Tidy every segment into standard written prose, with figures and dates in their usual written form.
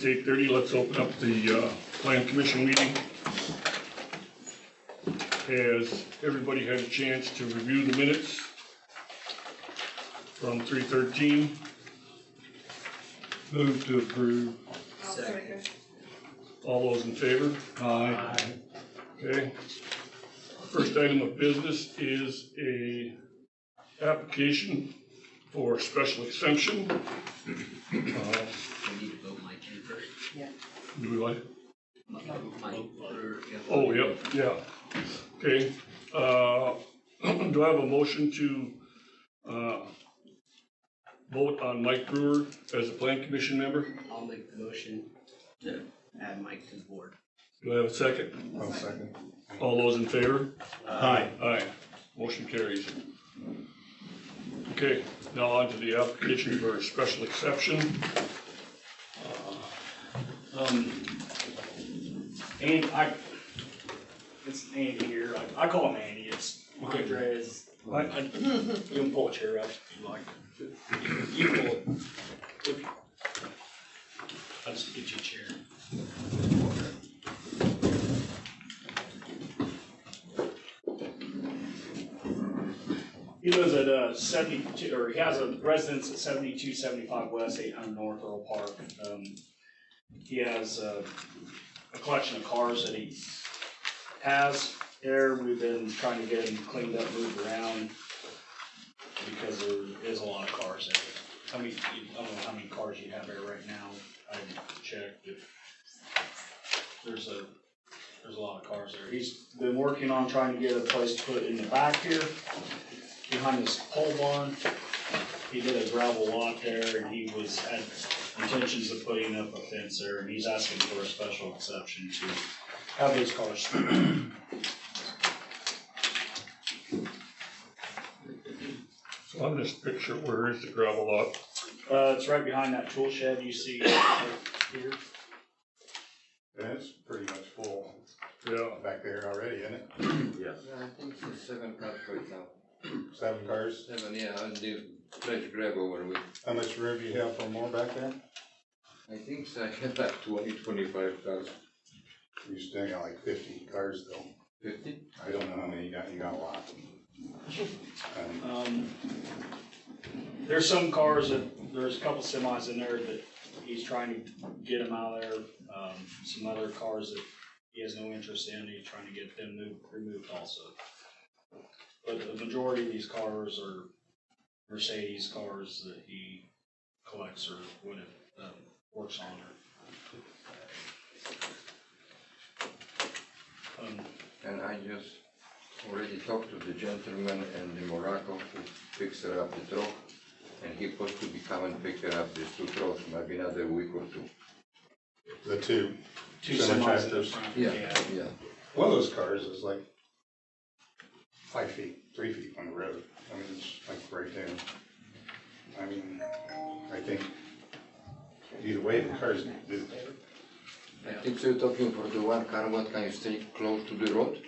8:30, let's open up the Plan Commission meeting. Has everybody had a chance to review the minutes from 3/13? Move to approve. Second. All those in favor? Aye. Okay. First item of business is a application for special exemption. We need to vote Mike in first. Yeah. Do we like? Mike, yeah. Oh, yep, yeah. Okay, do I have a motion to, vote on Mike Brewer as a Plan Commission member? I'll make the motion to add Mike to the board. Do I have a second? I'll second. All those in favor? Aye. Aye. Motion carries. Okay, now on to the application for a special exception. It's Andy here. I call him Andy. It's Andres. You can pull a chair up if you like. You can pull it. I'll just get you a chair. He lives at 72, or he has a residence at 7275 West, 800 North Earl Park. He has a collection of cars that he has there. We've been trying to get him cleaned up, moved around, because there is a lot of cars there. I don't know how many cars you have there right now. I haven't checked. There's a lot of cars there. He's been working on trying to get a place to put in the back here, behind this pole barn. He did a gravel lot there, and he had intentions of putting up a fence there, and he's asking for a special exception to have his cars. So on this picture, where is the gravel lot? It's right behind that tool shed you see right here. That's pretty much full Yeah, back there already, isn't it? Yeah, I think it's 7 cars right now. 7 cars. 7, yeah, and the fresh gravel when we, How much room do you have for more back there? I think so, I had like 20, 25 cars. You still got like 50 cars though. 50? I don't know how many you got. You got a lot. There's some cars there's a couple semis in there that he's trying to get them out of there. Some other cars that he has no interest in, he's trying to get them removed also. But the majority of these cars are Mercedes cars that he collects or when it works on her. And I just already talked to the gentleman in the Morocco who picks her up the truck, and he's supposed to be coming and pick her up these 2 trucks, maybe another week or 2. The two Two semis in the front. Yeah. One of those cars is like 5 feet, 3 feet on the road. I mean, it's like right there. I mean, I think either way the cars do. I think so, you're talking for the one car, what can you stay close to the road?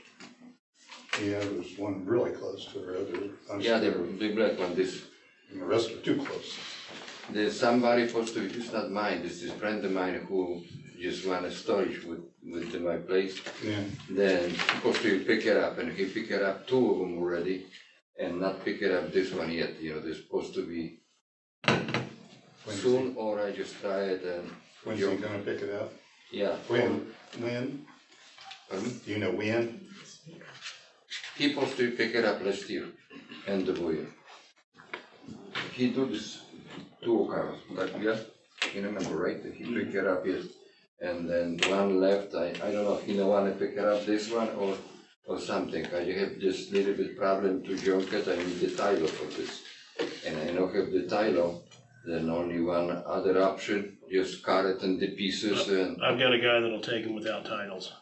Yeah, there's one really close to the road. Yeah, the black one, this. And the rest are too close. There's somebody supposed to, it's not mine, this is a friend of mine who just want a storage with my place. Yeah. Then supposed to pick it up, and he picked it up 2 of them already, and not pick it up this one yet. You know, they're supposed to be soon, or I just try it and. When's he gonna pick it up? Yeah. When? Pardon? Do you know when? He supposed to pick it up last year, end of the year. He do this 2 cars, but yeah, you remember, right? He picked it up, yes. And then one left, I don't know if he don't want to pick it up this one or something. I have this little bit problem to junk it, I need the title for this. And I don't have the title, then only one other option, just cut it in the pieces and. I've got a guy that'll take them without titles.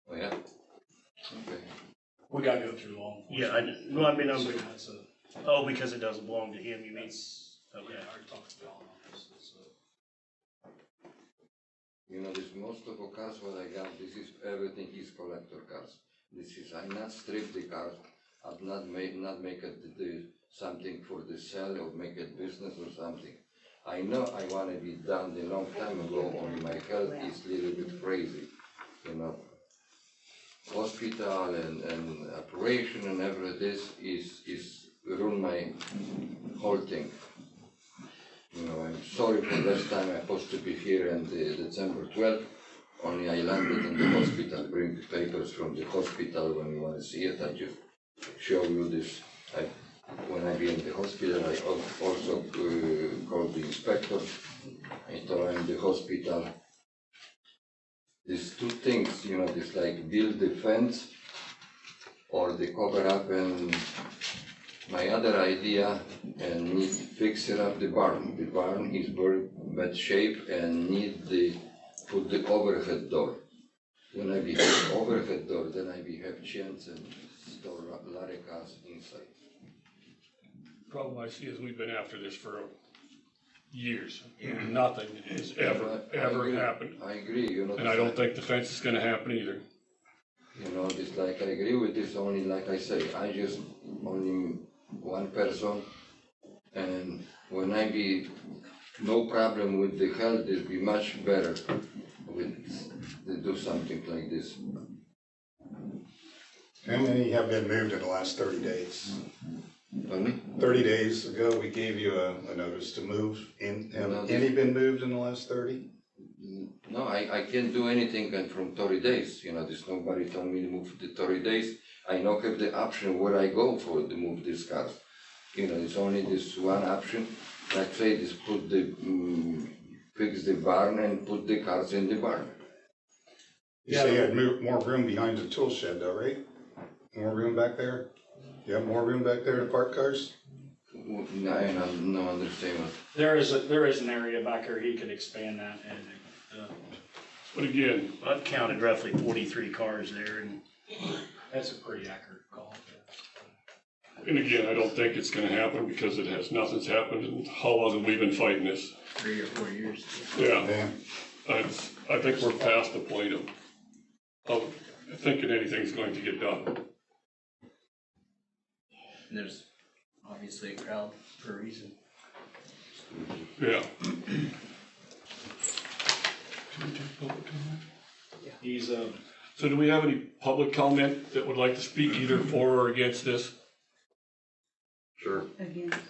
Oh, yeah? Okay. We gotta go through all. Yeah, well, I mean, So that's because it doesn't belong to him, you mean? Okay. Yeah, I already talked to John on this, so. You know, this most of the cars what I got, this is everything is collector cars. This is, I not strip the cars, I've not make it something for the sale or make it business or something. I know I wanna be done a long time ago, only my health is a little bit crazy, you know. Hospital and operation and everything this is ruin my whole thing. You know, I'm sorry for last time I supposed to be here on the December 12th, only I landed in the hospital, bring the papers from the hospital when you wanna see it, I just show you this. When I be in the hospital, I also called the inspector. I told him the hospital. These two things, you know, this like build the fence or the cover up, and my other idea and need fix it up the barn. The barn is very bad shape and need put the overhead door. When I be have overhead door, then I be have chance and store lot of cars inside. Problem I see is we've been after this for years. Nothing has ever happened. I agree, you know. And I don't think the fence is gonna happen either. You know, this like I agree with this, only like I say, I just only one person, and when I be no problem with the health, it'll be much better with to do something like this. How many have been moved in the last 30 days? Only? 30 days ago, we gave you a notice to move. Have any been moved in the last 30? No, I can't do anything from 30 days, you know, there's nobody told me to move the 30 days. I don't have the option where I go for to move these cars. You know, it's only this one option. Like say, this put the, fix the barn and put the cars in the barn. You say you had more room behind the tool shed though, right? More room back there? You have more room back there to park cars? No, I don't understand what. There is an area back here, he could expand that and, But again, I've counted roughly 43 cars there, and that's a pretty accurate call. and again, I don't think it's gonna happen because nothing's happened, and how long have we been fighting this? 3 or 4 years. Yeah, Yeah. I think we're past the point of thinking anything's going to get done. And there's obviously a crowd for a reason. Yeah. He's, So do we have any public comment that would like to speak either for or against this? Sure.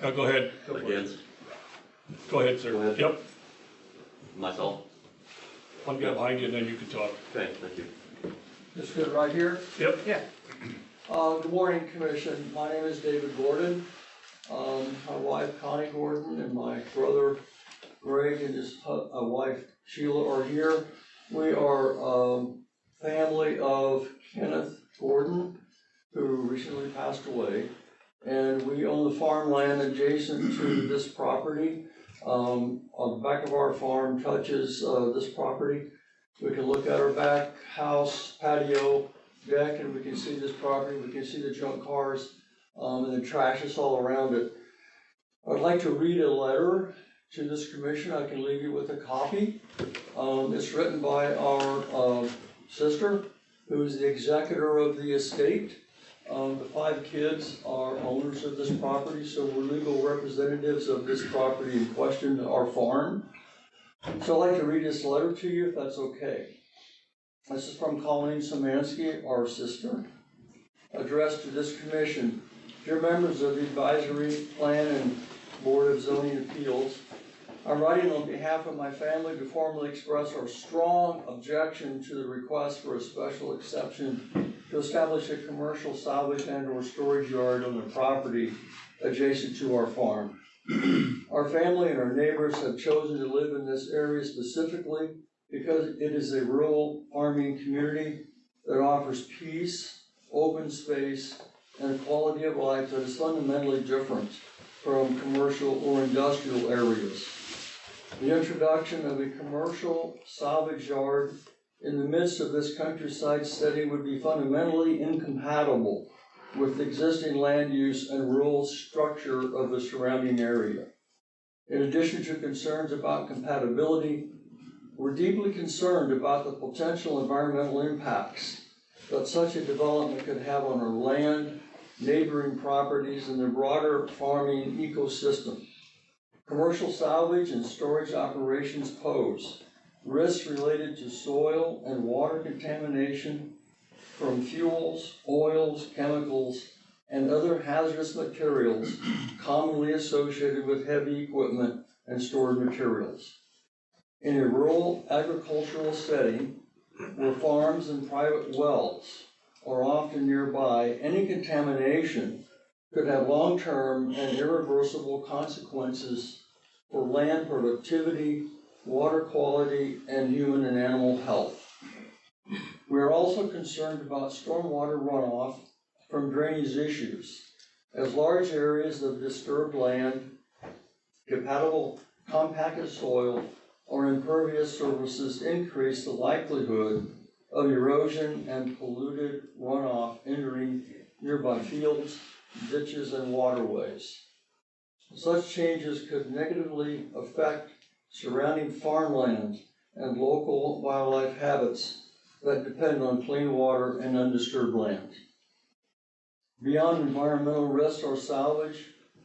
Go ahead. Against Go ahead, sir. Go ahead. Yep. myself. One guy behind you and then you can talk. Okay, thank you. This good right here? Yep. Yeah. Good morning, Commission. My name is David Gordon. My wife Connie Gordon and my brother Greg and his wife Sheila are here. We are family of Kenneth Gordon, who recently passed away. And we own the farmland adjacent to this property. On the back of our farm touches this property. We can look at our back house patio deck and we can see this property. We can see the junk cars and the trash is all around it. I'd like to read a letter to this commission. I can leave you with a copy. It's written by our sister, who is the executor of the estate. The 5 kids are owners of this property, so we're legal representatives of this property in question, our farm. So I'd like to read this letter to you, if that's okay. This is from Colleen Szymanski, our sister, addressed to this commission. Dear members of the Advisory Plan and Board of Zoning Appeals, I'm writing on behalf of my family to formally express our strong objection to the request for a special exception to establish a commercial salvage and/or storage yard on the property adjacent to our farm. Our family and our neighbors have chosen to live in this area specifically because it is a rural farming community that offers peace, open space, and a quality of life that is fundamentally different from commercial or industrial areas. The introduction of a commercial salvage yard in the midst of this countryside setting would be fundamentally incompatible with the existing land use and rural structure of the surrounding area. In addition to concerns about compatibility, we're deeply concerned about the potential environmental impacts that such a development could have on our land, neighboring properties, and the broader farming ecosystem. Commercial salvage and storage operations pose risks related to soil and water contamination from fuels, oils, chemicals, and other hazardous materials commonly associated with heavy equipment and stored materials. In a rural agricultural setting where farms and private wells are often nearby, any contamination could have long-term and irreversible consequences for land productivity, water quality, and human and animal health. We are also concerned about stormwater runoff from drainage issues, as large areas of disturbed land, compacted soil, or impervious surfaces increase the likelihood of erosion and polluted runoff entering nearby fields, ditches, and waterways. Such changes could negatively affect surrounding farmland and local wildlife habits that depend on clean water and undisturbed land. Beyond environmental risks or salvage,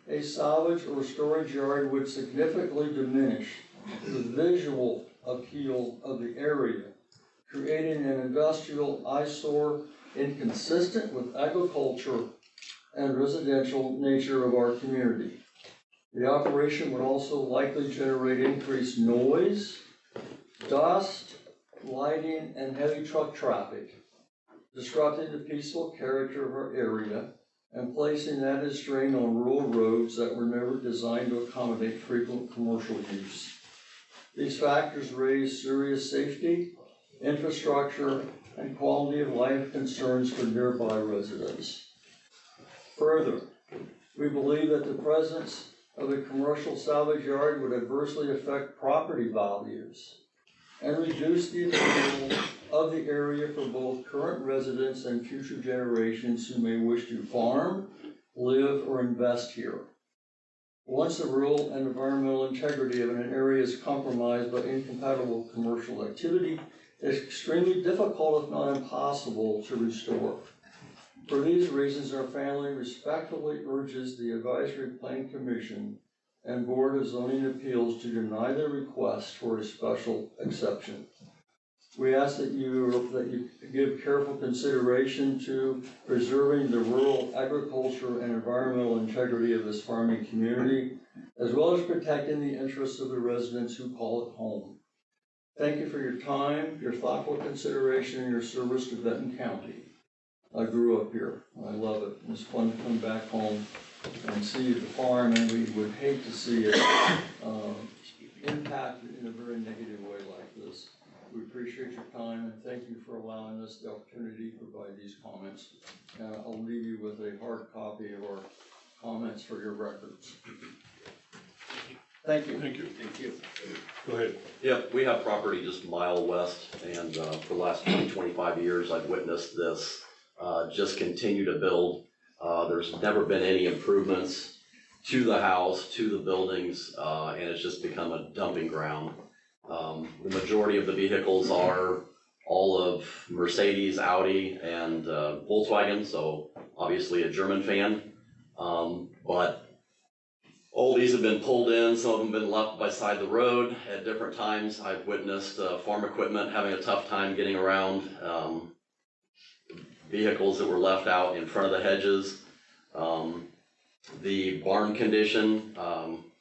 a salvage or storage yard would significantly diminish the visual appeal of the area, creating an industrial eyesore inconsistent with agriculture and residential nature of our community. The operation would also likely generate increased noise, dust, lighting, and heavy truck traffic, disrupting the peaceful character of our area and placing added strain on rural roads that were never designed to accommodate frequent commercial use. These factors raise serious safety, infrastructure, and quality of life concerns for nearby residents. Further, we believe that the presence of a commercial salvage yard would adversely affect property values and reduce the appeal of the area for both current residents and future generations who may wish to farm, live, or invest here. Once the rural and environmental integrity of an area is compromised by incompatible commercial activity, it's extremely difficult, if not impossible, to restore. For these reasons, our family respectfully urges the Advisory Plan Commission and Board of Zoning Appeals to deny the request for a special exception. We ask that you give careful consideration to preserving the rural agriculture and environmental integrity of this farming community, as well as protecting the interests of the residents who call it home. Thank you for your time, your thoughtful consideration, and your service to Benton County. I grew up here. I love it. It's fun to come back home and see the farm, and we would hate to see it impacted in a very negative way like this. We appreciate your time, and thank you for allowing us the opportunity to provide these comments. I'll leave you with a hard copy of our comments for your records. Thank you. Thank you. Thank you. Go ahead. Yep, we have property just a mile west, and for the last 20, 25 years, I've witnessed this just continue to build. There's never been any improvements to the house, to the buildings, and it's just become a dumping ground. The majority of the vehicles are all of Mercedes, Audi, and Volkswagen, so obviously a German fan. But all these have been pulled in, some of them have been left beside the road at different times. I've witnessed farm equipment having a tough time getting around, vehicles that were left out in front of the hedges. The barn condition,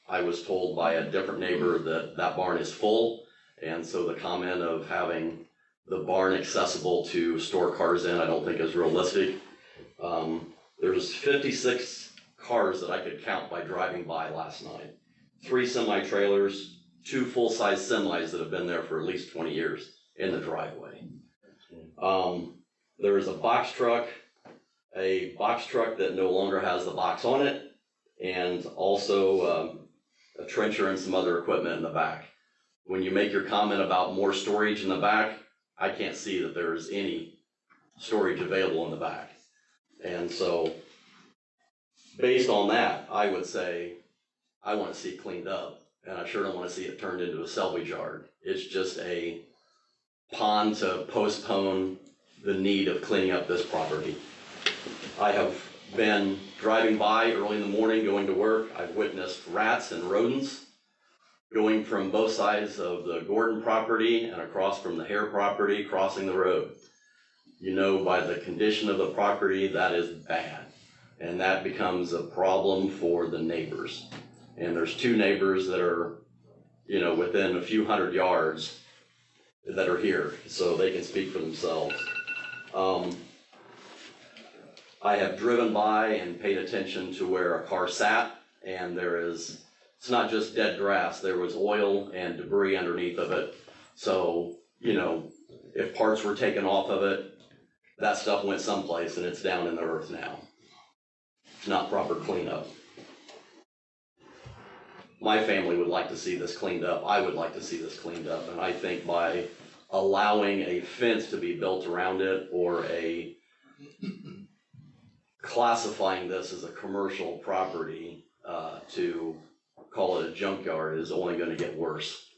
I was told by a different neighbor that that barn is full, and so the comment of having the barn accessible to store cars in, I don't think is realistic. There's 56 cars that I could count by driving by last night. 3 semi-trailers, 2 full-size semis that have been there for at least 20 years in the driveway. There is a box truck that no longer has the box on it, and also a trencher and some other equipment in the back. When you make your comment about more storage in the back, I can't see that there's any storage available in the back. And so, based on that, I would say I want to see it cleaned up, and I sure don't want to see it turned into a salvage yard. It's just a pond to postpone the need of cleaning up this property. I have been driving by early in the morning going to work. I've witnessed rats and rodents going from both sides of the Gordon property and across from the Hare property, crossing the road. You know, by the condition of the property, that is bad. And that becomes a problem for the neighbors. And there's two neighbors that are, you know, within a few hundred yards that are here, so they can speak for themselves. I have driven by and paid attention to where a car sat, and it's not just dead grass, there was oil and debris underneath of it. So, you know, if parts were taken off of it, that stuff went someplace and it's down in the earth now. It's not proper cleanup. My family would like to see this cleaned up. I would like to see this cleaned up. And I think by allowing a fence to be built around it or classifying this as a commercial property to call it a junkyard is only going to get worse.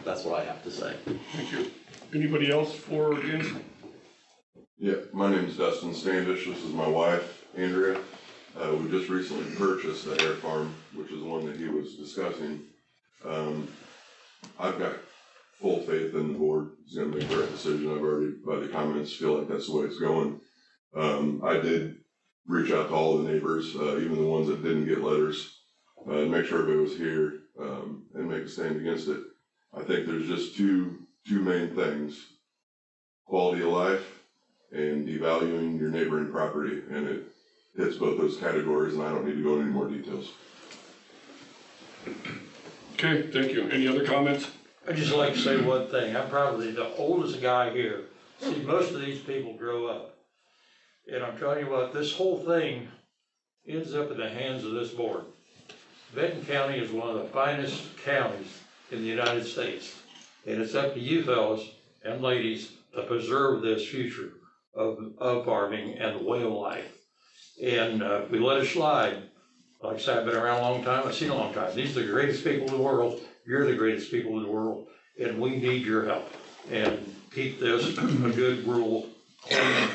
That's what I have to say. Thank you. Anybody else for or against? Yeah, my name is Dustin Standish. This is my wife, Andrea. We just recently purchased the Hare Farm, which is the one that he was discussing. I've got full faith in the board. It's going to make the right decision. I've already, by the comments, feel like that's the way it's going. I did reach out to all the neighbors, even the ones that didn't get letters, and make sure everybody was here and make a stand against it. I think there's just two main things: quality of life and devaluing your neighboring property, and it hits both those categories, and I don't need to go into any more details. Okay, thank you. Any other comments? I'd just like to say one thing. I'm probably the oldest guy here. See, most of these people grow up. And I'm telling you what, this whole thing ends up in the hands of this board. Benton County is one of the finest counties in the United States. And it's up to you fellas and ladies to preserve this future of farming and the way of life. And if we let it slide, like I said, I've been around a long time, I've seen a long time. These are the greatest people in the world. You're the greatest people in the world. And we need your help. And keep this a good, rural, clean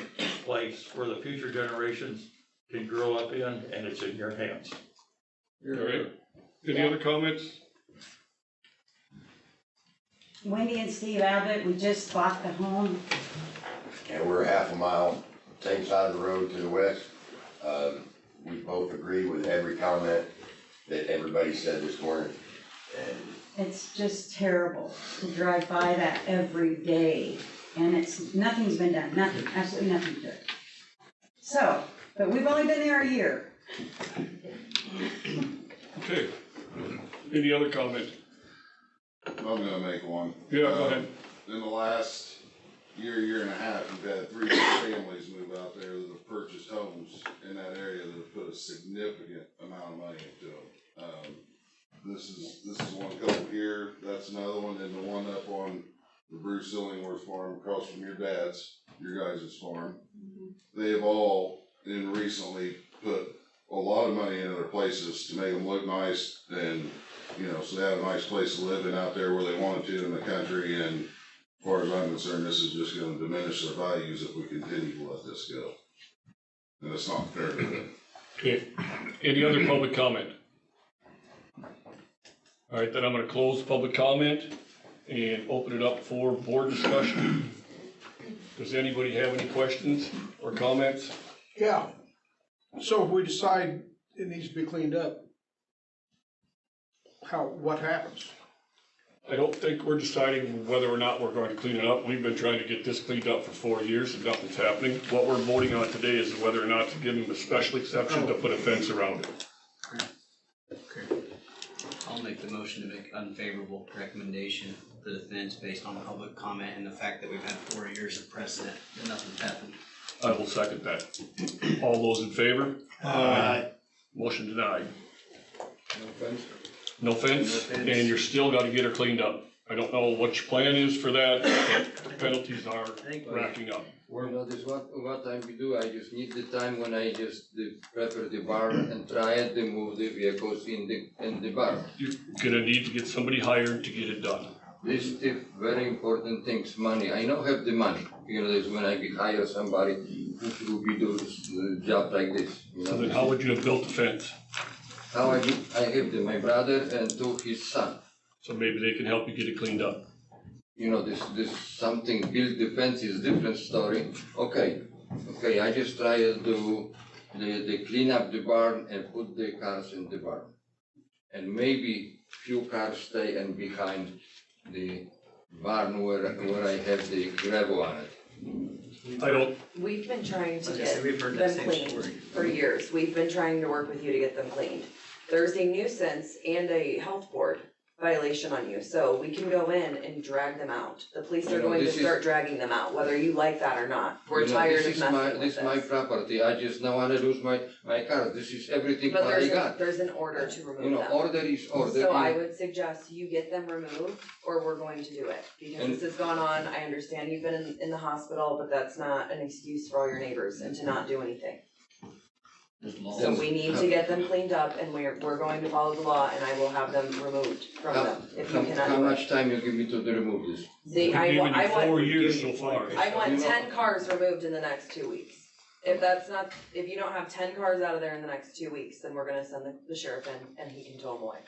place where the future generations can grow up in, and it's in your hands. All right. Any other comments? Wendy and Steve Abbott, we just bought the home. And we're half a mile, same side of the road to the west. We both agree with every comment that everybody said this morning. And It's just terrible to drive by that every day, and nothing's been done, nothing, absolutely nothing to it. So, but we've only been there a year. Okay. Any other comment? I'm gonna make one. Yeah, go ahead. In the last year and a half, we've had 3 families move out there that have purchased homes in that area that have put a significant amount of money into them. This is one couple here, that's another one, and the one up on the Bruce Illingworth farm across from your guys' farm. They have all, recently put a lot of money into their places to make them look nice, and, so they have a nice place to live in out there where they wanted to in the country, and as far as I'm concerned, this is just gonna diminish their values if we continue to let this go. And it's not fair to them. Okay. Any other public comment? All right, then I'm gonna close public comment and open it up for board discussion. Does anybody have any questions or comments? Yeah, so if we decide it needs to be cleaned up, what happens? I don't think we're deciding whether or not we're going to clean it up. We've been trying to get this cleaned up for 4 years and nothing's happening. What we're voting on today is whether or not to give them a special exception to put a fence around it. Okay. I'll make the motion to make unfavorable recommendation for the fence based on public comment and the fact that we've had 4 years of precedent and nothing's happened. I will second that. All those in favor? Aye. Motion denied. no fence. No fence, and you're still gotta get her cleaned up. I don't know what your plan is for that, but the penalties are racking up. This is what I will do. I just need the time when I just prepare the barn and try to move the vehicles in the barn. You're gonna need to get somebody hired to get it done. This is the very important things, money. I don't have the money. This when I will hire somebody who will do this job like this. So then how would you have built the fence? how I have my brother and to his son. So maybe they can help you get it cleaned up. You know, this something build the fence is different story. Okay, I just try to do the clean up the barn and put the cars in the barn. And maybe few cars stay and behind the barn where I have the gravel on it. I don't, We've been trying to Like I get said, we've heard that them same cleaned story. for years. We've been trying to work with you to get them cleaned. There's a nuisance and a health board violation on you, so we can go in and drag them out. The police You are know, going to this is- start dragging them out, whether you like that or not. We're You know, tired this of is messing my, with this is my this. property, I just don't wanna lose my cars, this is everything But what I got. there's an order to You remove know, them. order is order. So I would suggest you get them removed, or we're going to do it, because And- this has gone on. I understand you've been in the hospital, but that's not an excuse for all your neighbors and to not do anything. So we need to get them cleaned up, and we're going to follow the law, and I will have them removed from them, if you cannot How do it. much time you give me to remove this? See, we've I given want, you I 4 want, years so far. I want You know- 10 cars removed in the next 2 weeks. If that's not, if you don't have 10 cars out of there in the next 2 weeks, then we're gonna send the sheriff in, and he can tow them away.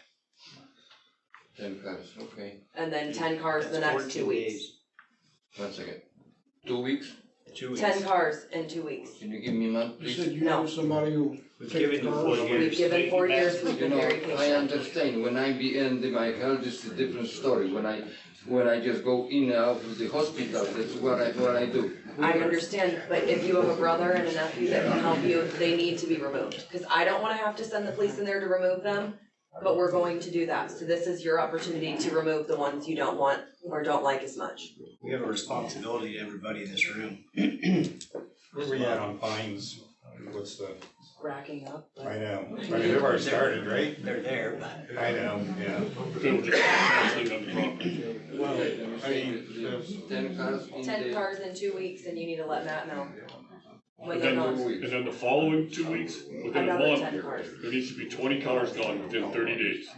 10 cars, okay. And then 10 cars in the next 2 weeks. 1 second. 2 weeks? 2 weeks. 10 cars in 2 weeks. Can you give me a month, You please? said you No. know somebody who We've takes given you cars. 4 years. We've given 4 years, we've You been know, very I patient. understand, when I be in my health is a different story. When I just go in and out of the hospital, that's what I do. I understand, but if you have a brother and a nephew that can help you, they need to be removed. Cause I don't wanna have to send the police in there to remove them, but we're going to do that. So this is your opportunity to remove the ones you don't want or don't like as much. We have a responsibility to everybody in this room. Where we at on fines? What's the, Racking up. I know, I mean, they've already started, right? They're there, but. I know, yeah. They were just canceling on the property. Well, I mean, 10 cars in 10 the... cars in 2 weeks, and you need to let Matt know. When And they're then, gone. and then the following 2 weeks, within a Another month, 10 cars. there needs to be 20 cars gone within 30 days.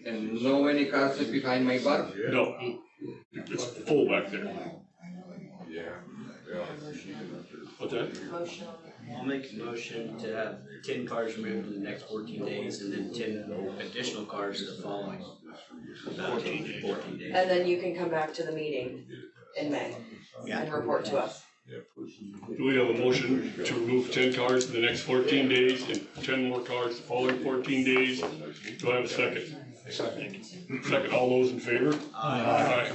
And no any cars behind my bar? No, it's full back there. What's that? Motion. I'll make a motion to have 10 cars removed in the next 14 days and then 10 additional cars the following 14 days. And then you can come back to the meeting in May and report to us. Do we have a motion to remove 10 cars in the next 14 days and 10 more cars the following 14 days? Do I have a second? Second, all those in favor? Aye.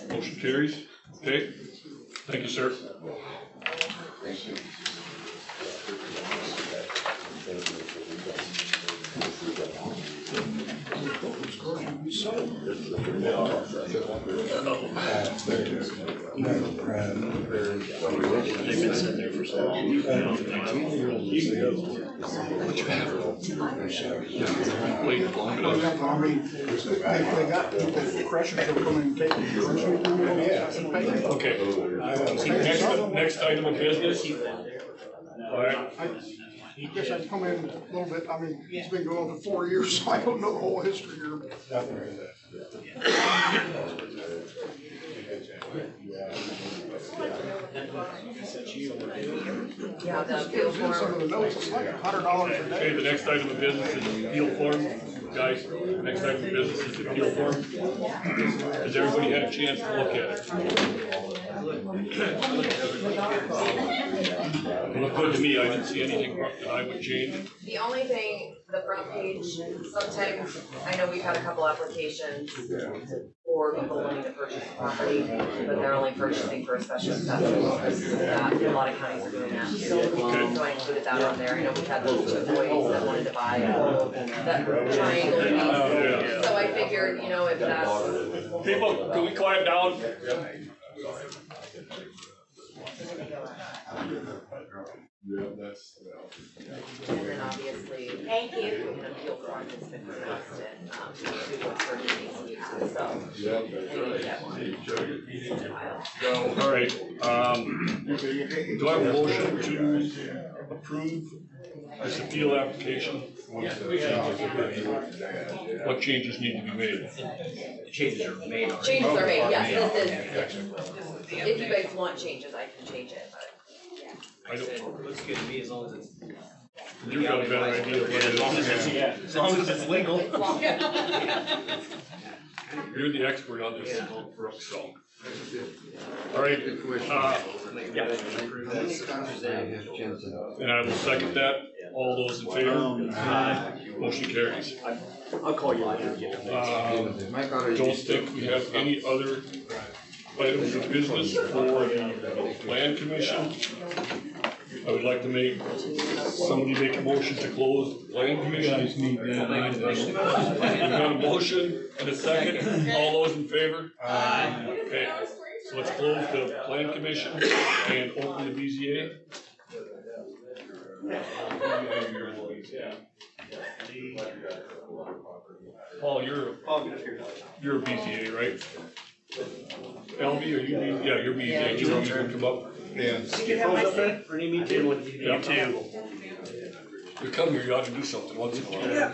Motion carries. Okay, thank you, sir. Thank you. They've been sitting there for so long. Wait, long enough. I mean, they got the crushers that come and take the. Okay, next item of business. All right, I guess I'd come in a little bit, I mean, it's been going on for 4 years, so I don't know the whole history here. Yeah, the appeal In some of form. the notes, it's like $100 a okay, day. the next item of business is appeal form. Guys, the next item of business is appeal form. Has everybody had a chance to look at it? It looked good to me, I didn't see anything that I would change. The only thing, the front page, sometimes, I know we've had a couple applications for people wanting to purchase property, but they're only purchasing for a special exception. A lot of counties are doing that. So I included that on there. I know we've had those employees that wanted to buy that triangle piece. So I figured, you know, if that's. People, can we quiet down? And then obviously, thank you, an appeal form that's been requested, for the so. Maybe that one. All right, do I have a motion to approve this appeal application? What changes need to be made? The changes are made already. Changes are made, yes, this is, if you guys want changes, I can change it, but. I said, looks good to me as long as it's You've got a better idea of what it As long as is. it's, yeah, as long as it's legal. You're the expert on this, so. All right, and I will second that. All those in favor? Aye. Motion carries. I'll call you later. Don't think we have any other items of business for the plan commission. I would like to somebody make a motion to close the plan commission. We've got a motion and a second. All those in favor? Aye. Okay, so let's close the plan commission and open the BZA. Paul, you're a BZA, right? LB, are you, yeah, you're BZA, you want me to come up? Yeah. Ernie, me too. Me too. You come here, you ought to do something once in a while. Yeah.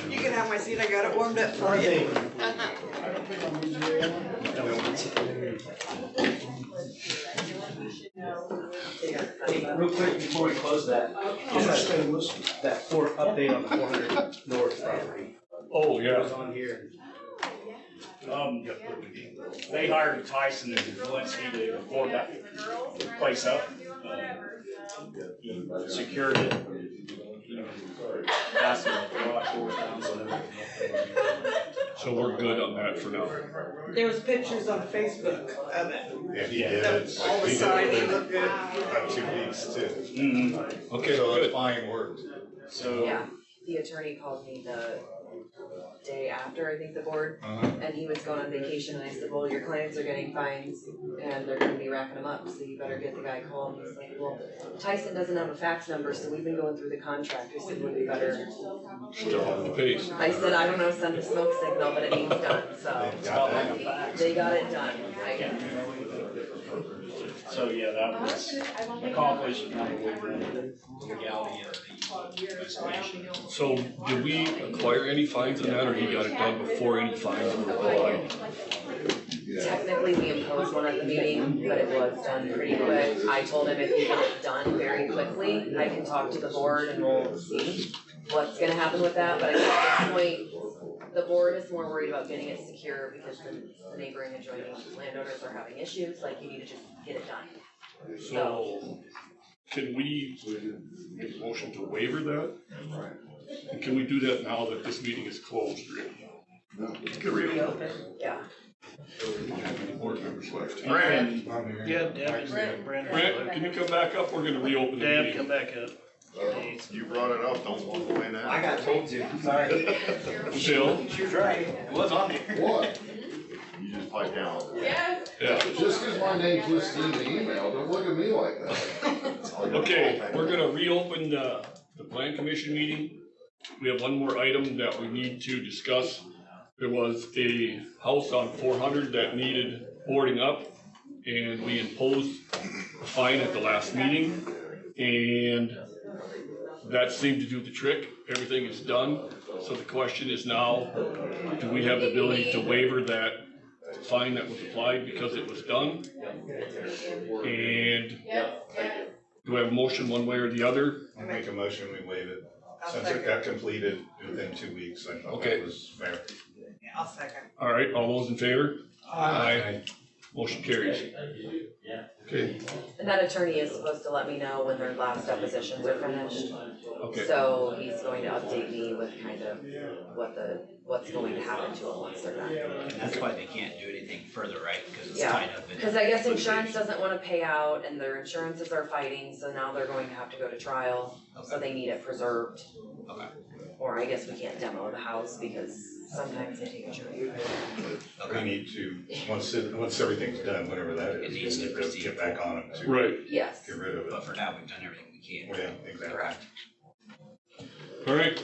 You can have my seat, I got it warmed up for you. Real quick, before we close that, that update on the 400 North property. Oh, yeah. Was on here. They hired Tyson and Walensky to board that place up. He secured it. Asked him to throw out 4,000. So we're good on that for now. There was pictures on Facebook of it. Yeah, he did. All the sides look good. About 2 weeks too. Mm-hmm. Okay, So good. it's fine worked. So. Yeah, the attorney called me the day after, I think, the board, and he was going on vacation, and I said, well, your clients are getting fines, and they're gonna be racking them up, so you better get the guy called. He's like, well, Tyson doesn't have a fax number, so we've been going through the contract. I said, would it be better? Still on the pace. I said, I don't know, send a smoke signal, but it needs done, so. They got it done. So, yeah, that was accomplished, now we're waiting on the legality of the investigation. So did we acquire any fines on that, or he got it done before any fines were applied? Technically, we imposed one at the meeting, but it was done pretty quick. I told him if you get it done very quickly, I can talk to the board and we'll see what's gonna happen with that, but I think at this point, the board is more worried about getting it secure because the neighboring adjoining landowners are having issues, like you need to just get it done. So can we get a motion to waiver that? And can we do that now that this meeting is closed, Rick? Reopen, yeah. Board members left. Brandon. Yeah, Deb. Brent, can you come back up? We're gonna reopen the Deb, meeting. come back up. You brought it up, don't walk away now. I got told to, sorry. Phil? She was right, it was on there. What? You just pipe down. Yeah. Just cause my name's listed in the email, don't look at me like that. Okay, we're gonna reopen the plan commission meeting. We have one more item that we need to discuss. There was a house on 400 that needed boarding up, and we imposed a fine at the last meeting, and that seemed to do the trick. Everything is done. So the question is now, do we have the ability to waiver that fine that was applied because it was done? And do I have a motion one way or the other? I'll make a motion, we waive it. Since it got completed within 2 weeks, I thought that was fair. Yeah, I'll second. All right, all those in favor? Aye. Motion carries. Okay, And that attorney is supposed to let me know when their last depositions are finished. okay. So he's going to update me with kind of what's going to happen to them once they're done. And that's why they can't do anything further, right? Because it's Yeah, tied up in. because I guess insurance doesn't wanna pay out and their insurances are fighting, so now they're going to have to go to trial, so they need it preserved. Okay. Or I guess we can't demo the house because sometimes they take a jury. We need to, once everything's done, whatever that is. It needs to we need proceed. Get back on it to Right. Yes. get rid of it. But for now, we've done everything we can. Well, yeah, exactly. Correct. All right,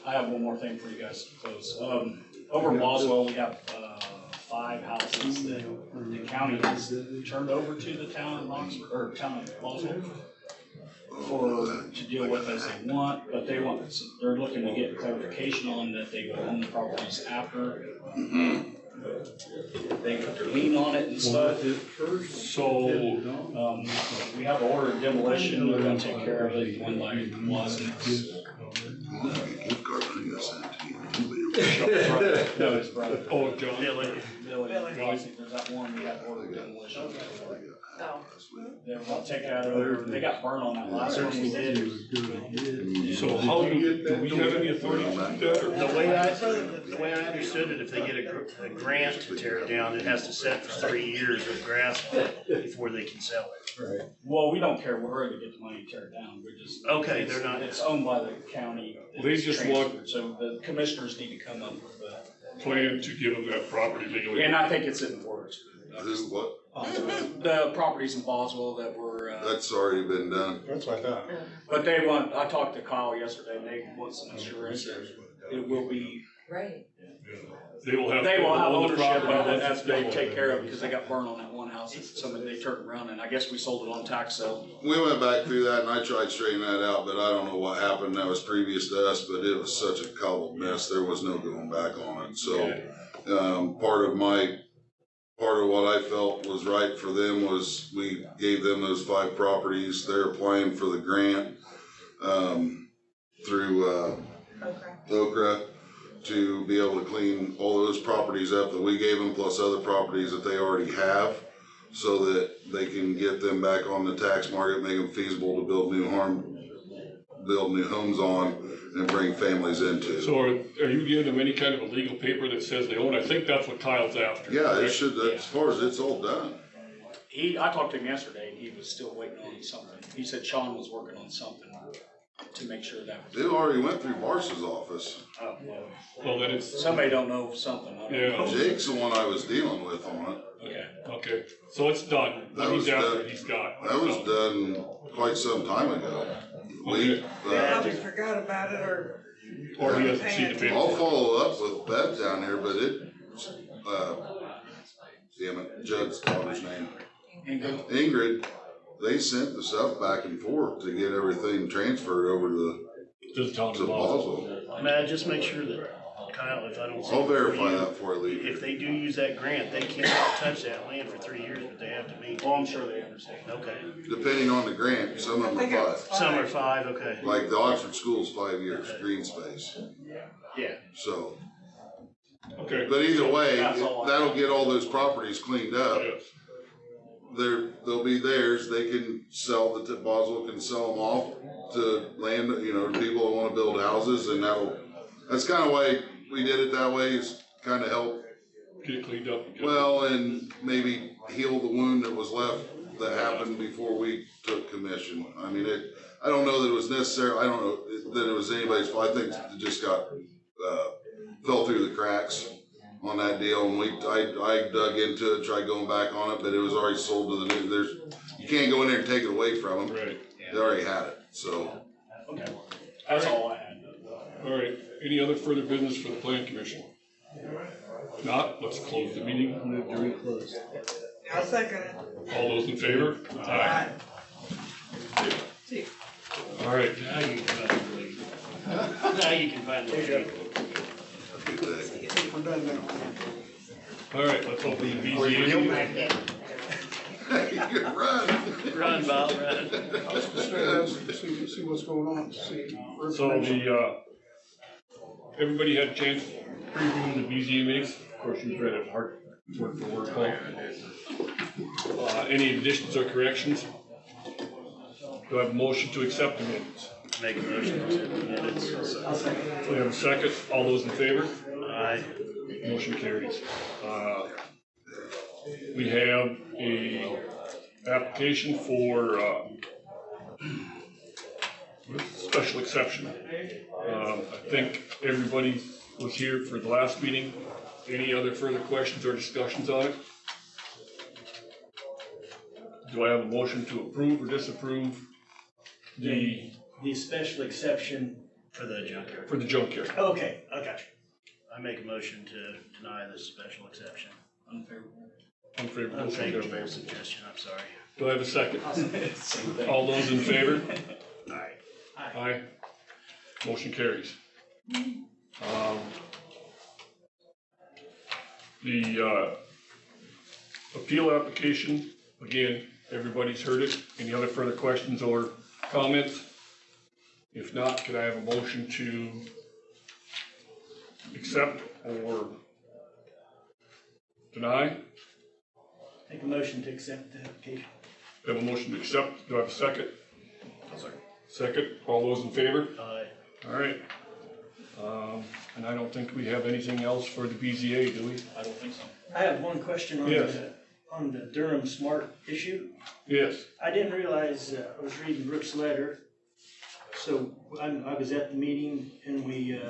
I have one more thing for you guys to close. Over in Boswell, we have, 5 houses that the county has turned over to the town of Oxford, or town of Boswell to deal with as they want, but they're looking to get clarification on that they will own the properties after They put their lien on it and stuff. So, We have an order of demolition, they're gonna take care of it when like wasn't. No, his brother. oh, John, Billy, there's that one, we have order of demolition. Oh. They were gonna take that over, they got burned on that last one we did. so how do we have any authority to do that? Or? The way I understood it, if they get a grant to tear it down, it has to set for 3 years with grass before they can sell it. Well, we don't care where they get the money to tear it down, we're just. Okay, they're not- It's owned by the county. They just want- Transferred, so the commissioners need to come up with a Plan to give them that property legally. and I think it's in the works. Who, what? The properties in Boswell that were, That's already been done. That's what I thought. but they want, I talked to Kyle yesterday, and they want some assurance that it will be, Right. They will have. they will have own the ownership of property it once as they it's take demoed. care of it, because they got burned on that one house, somebody, they turned around, and I guess we sold it on tax sale. We went back through that and I tried to straighten that out, but I don't know what happened. That was previous to us, but it was such a cobbled mess. There was no going back on it. So, part of what I felt was right for them was we gave them those 5 properties. They're applying for the grant, through, Okra to be able to clean all those properties up that we gave them, plus other properties that they already have, so that they can get them back on the tax market, make them feasible to build new homes on and bring families into. So are you giving them any kind of a legal paper that says they own? I think that's what Kyle's after. Yeah, it right? should, as far as it's all done. I talked to him yesterday, and he was still waiting on something. He said Sean was working on something to make sure that was. It already went through Bars's office. Oh, well, Well, then it's, somebody don't know something. I don't know. yeah, Jake's the one I was dealing with on it. okay, so it's done. That What was he's after, done. he's got. That was done quite some time ago. We, Probably forgot about it or. Or he hasn't seen the paper. I'll follow up with Bev down here, but damn it, Judd's daughter's name. Ingrid, they sent the stuff back and forth to get everything transferred over to Just tell to them about Boswell. Matt, just make sure that Kyle, if I don't see. I'll it verify for you, that before I leave. If they do use that grant, they cannot touch that land for 3 years, but they have to maintain. Well, I'm sure they understand. Okay. Depending on the grant, some of them are 5. Some are 5, okay. Like the Oxford School's 5 years, green space. Yeah. So, Okay. but either way, That's all I- that'll get all those properties cleaned up. Yes. They'll be theirs. They can sell Boswell can sell them off to land, to people that want to build houses, and that's kind of why we did it that way, is kind of help. Get it cleaned up. Well, and maybe heal the wound that was left that happened before we took commission. I mean, I don't know that it was necessary. I don't know that it was anybody's fault. I think it just got, fell through the cracks on that deal, and I dug into it, tried going back on it, but it was already sold to the new, you can't go in there and take it away from them. Right. They already had it, so. Okay. That's all I had. All right, any other further business for the plan commission? Not, let's close the meeting. Move to reclose. I'll second it. All those in favor? Aye. All right. Now you can finally leave. Now you can finally leave. We're done now. All right, let's open the BZA. You can run. Run, Bob, run. Let's just see what's going on, see. So everybody had a chance to preview the BZA meetings. Of course, you've read it hard, word for word, Paul. Any additions or corrections? Do I have a motion to accept the minutes? Make a motion to accept the minutes. We have a second. All those in favor? Aye. Motion carries. We have a application for special exception. I think everybody was here for the last meeting. Any other further questions or discussions on it? Do I have a motion to approve or disapprove the special exception for the junkyard. for the junkyard? Okay, I got you. I make a motion to deny this special exception. Unfavorable. Unfavorable. Unfavorable suggestion, I'm sorry. Do I have a second? Same thing. All those in favor? Aye. Aye. Motion carries. The appeal application, again, everybody's heard it. Any other further questions or comments? If not, could I have a motion to accept or deny? Make a motion to accept the application. I have a motion to accept. Do I have a second? Second. All those in favor? Aye. All right. And I don't think we have anything else for the BZA, do we? I don't think so. I have one question Yes. on the Durham Smart issue. Yes. I didn't realize, I was reading Brooks' letter. So I was at the meeting and we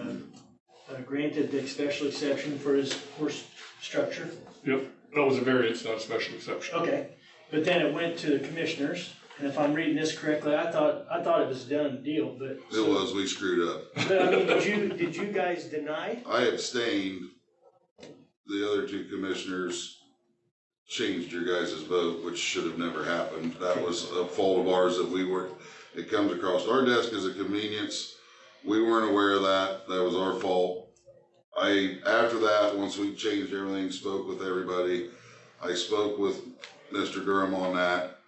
granted the special exception for his horse structure. Yep. That was a variance, not a special exception. Okay, but then it went to the commissioners, and if I'm reading this correctly, I thought it was a done deal, but. It was, we screwed up. But I mean, did you guys deny? I abstained. The other two commissioners changed your guys' vote, which should have never happened. That was a fault of ours that it comes across our desk as a convenience. We weren't aware of that. That was our fault. After that, once we changed everything, spoke with everybody, I spoke with Mr. Durham on that,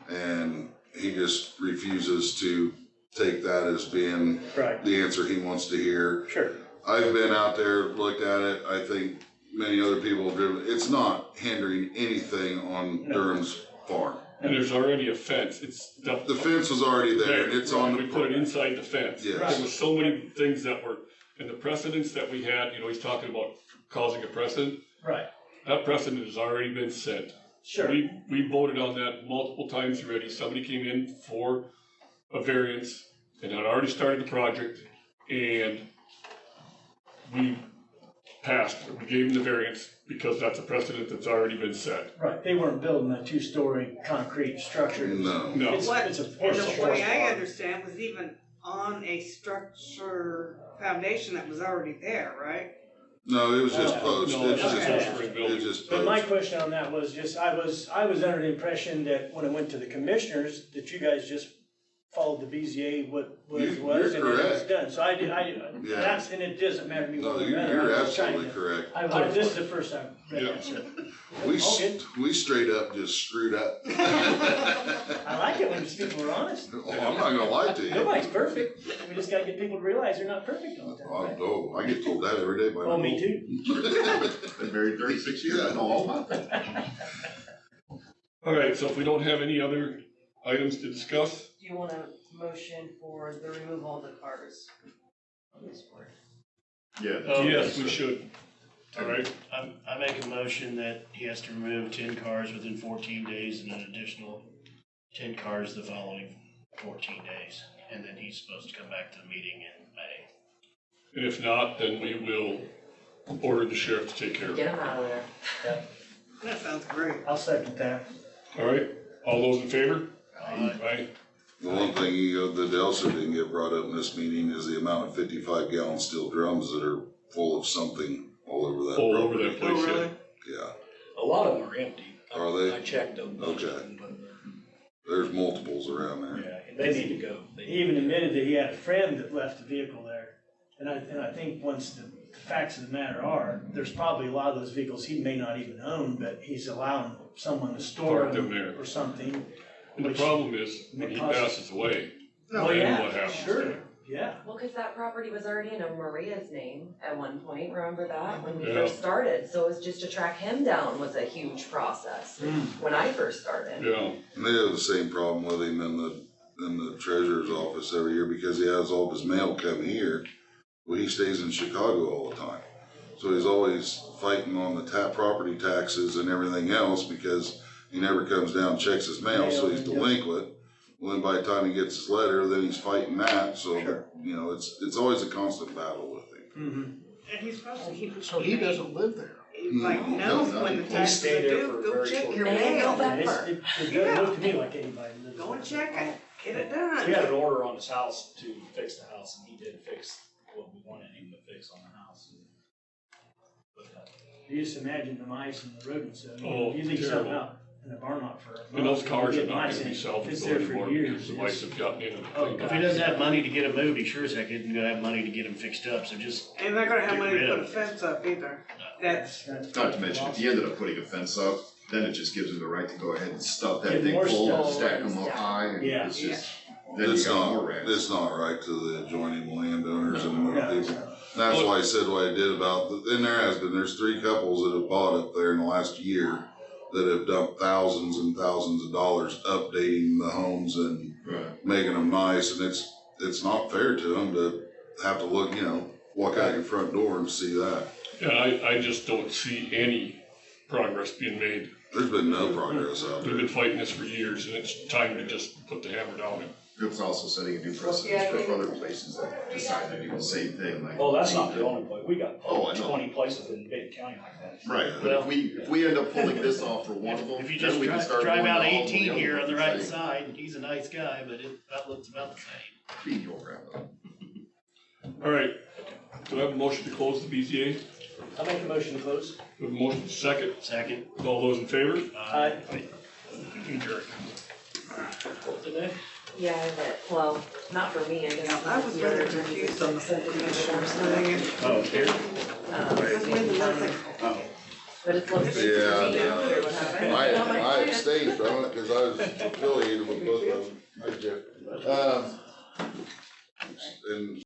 and he just refuses to take that as being the answer he wants to hear. Sure. I've been out there, looked at it. I think many other people have driven. It's not hindering anything on Durham's farm. And there's already a fence. The fence was already there, and it's on We put it inside the fence. Yes. There was so many things that were, and the precedents that we had, he's talking about causing a precedent. Right. That precedent has already been set. Sure. We voted on that multiple times already. Somebody came in for a variance and had already started the project, and we passed, we gave them the variance because that's a precedent that's already been set. Right, they weren't building a two-story concrete structure. No. It's a And horse the way I farm. understand was even on a structure foundation that was already there, right? No, it was just post. No, It was just, okay. it was just But my post. question on that was just, I was under the impression that when it went to the commissioners, that you guys just followed the BZA what was, You're and then it was correct. done. So Yeah. that's, and it doesn't matter to me No, one way or you're another. I'm just trying absolutely to- correct. This is the first time I've read Yeah. that, so. We, All good. we straight up just screwed up. I like it when these people are honest. Oh, I'm not gonna lie to you. Nobody's perfect. We just gotta get people to realize they're not perfect all the time. right? Oh, I get told that every day by my Oh, me mom. too. Been married 36 years, I know all about that. All right, so if we don't have any other items to discuss, Do you want a motion for the removal of the cars on this board? yes, we should. All right, I make a motion that he has to remove 10 cars within 14 days and an additional 10 cars the following 14 days. And then he's supposed to come back to the meeting in May. and if not, then we will order the sheriff to take care of Get it. them out of there. That sounds great. I'll second that. All right, all those in favor? Aye. Aye. The one thing, that also didn't get brought up in this meeting is the amount of 55-gallon steel drums that are full of something all over that All property. over that place, yeah. Yeah, A lot of them are empty. Are they? I checked them. Okay. There's multiples around there. Yeah, they need to go. He even admitted that he had a friend that left the vehicle there. And I think once the facts of the matter are, there's probably a lot of those vehicles he may not even own, but he's allowing someone to store Park them them there. or something. And the problem is, when he passes away, Oh, then yeah, what happens? sure, yeah. Well, cause that property was already in Maria's name at one point, remember that, when we Yeah. first started? So it was just to track him down was a huge process, when I first started. Yeah, And they have the same problem with him in the treasurer's office every year because he has all of his mail come here. Well, he stays in Chicago all the time. So he's always fighting on the property taxes and everything else because he never comes down and checks his mail, so he's delinquent. Well, then by the time he gets his letter, then he's fighting that, so, it's always a constant battle with him. And he's supposed to keep. So he doesn't live there. He like knows when the taxes are stay there due, for a go very check short your time. They mail. go back. It doesn't look to me like anybody lives Go and there. check it, get it We done. had an order on his house to fix the house, and he did fix what we wanted him to fix on the house. But, You just imagine the mice and the rodents, I Oh, mean, you leave something terrible. out, in the barn lot for a month. And those cars are Get not mice gonna be in. salvageable It's there for anymore years. because the mice have gotten in and Oh, cleaned If up. he doesn't have money to get them moved, he sure as heck isn't gonna have money to get them fixed up, so just, And they're not gonna have Get money to rid put of a fence up either. That's, Not to mention, if you ended up putting a fence up, then it just gives them the right to go ahead and stuff that Get thing more full and stuff. stack them up high, and Yeah. it's just, then you It's got more not, rats. it's not right to the adjoining landowners and No. other people. That's why I said what I did about, and there has been, there's 3 couples that have bought up there in the last year that have dumped thousands and thousands of dollars updating the homes and making them nice, and it's not fair to them to have to look, walk out your front door and see that. Yeah, I just don't see any progress being made. There's been no progress out We've there. been fighting this for years and it's time to just put the hammer down. It's also setting a new precedent for other places that decide to do the same thing, like. Oh, that's not the only place. We got Oh, I know. 20 places in Benton County like that. Right, but if we end up pulling this off for one of them, if you then just we can start. drive going out to all the 18 other here on the ones right and say, side, he's a nice guy, but it about looks about the same. "Be your grandma." All right, do I have a motion to close the BZA? I'll make a motion to close. We have a motion second. Second. All those in favor? Aye. You jerk. Today? Yeah, but, well, not for me, I guess. I was really confused on the full commissioners thing. Oh, here? Because when the nothing, But it's looking good Yeah, to me. no. Wonder what happened. I abstained from it because I was affiliated with both of them. I did. And